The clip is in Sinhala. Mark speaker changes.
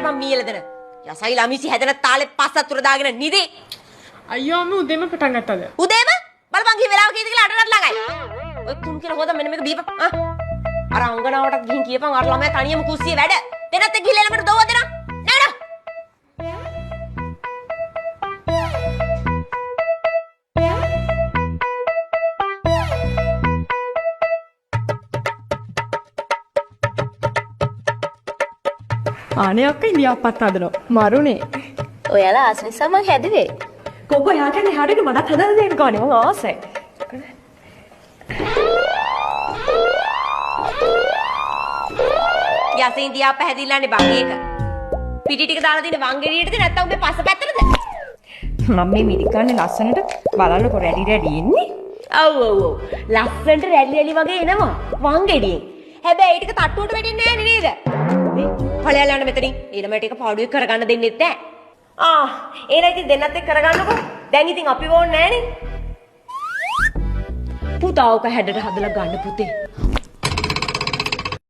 Speaker 1: මම මීයලදන. යසයි ළමිසි හැදෙන තාලේ පස්සතුර දාගෙන නිදි.
Speaker 2: අයියෝ අම්මේ උදේම පටන් ගත්තද?
Speaker 1: උදේම බලපන් කී වෙලාව කීයද කියලා අඩනට ළඟයි. ඔය තුන් කියලා හොද මෙන්න මේක බීපන්. අර අංගනාවටත් ගිහින් කියපන් අර ළමයා තනියම කුස්සියේ වැඩ. දෙනත් එක්ක ගිහලා එළමට දොව දෙනවා. නේද?
Speaker 2: අනේ අක්කා ඉලියාපත් හදනවා. මරුනේ.
Speaker 3: ඔයාලා ආස නිසා මං හැදුවේ.
Speaker 2: කොකෝ යා කියන්නේ හරියට මටත් හදලා දෙන්න කෝනේ මං ආසයි.
Speaker 1: යසින් දියා පැහැදිලානේ බං ඒක. පිටි ටික දාලා දින වංගෙඩියටද නැත්නම් උඹේ පස පැත්තටද?
Speaker 2: මම මේ මිරිකන්නේ ලස්සනට බලන්නකො රැඩි රැඩි ඉන්නේ.
Speaker 1: ඔව් ඔව් ඔව්. ලස්සනට රැලි රැලි වගේ එනවා වංගෙඩියෙන්. හැබැයි ඒ ටික තට්ටුවට වැටෙන්නේ නැහැ නේද? මේ ඵලයල් යන්න මෙතනින්. ඊළම ටික පාඩුවේ කරගන්න දෙන්නෙත් නැහැ. ඒලා ඉතින් දෙන්නත් එක්ක කරගන්නකො. දැන් ඉතින් අපි ඕනේ නැහනේ. පුතාවක හැඩට හදලා ගන්න පුතේ.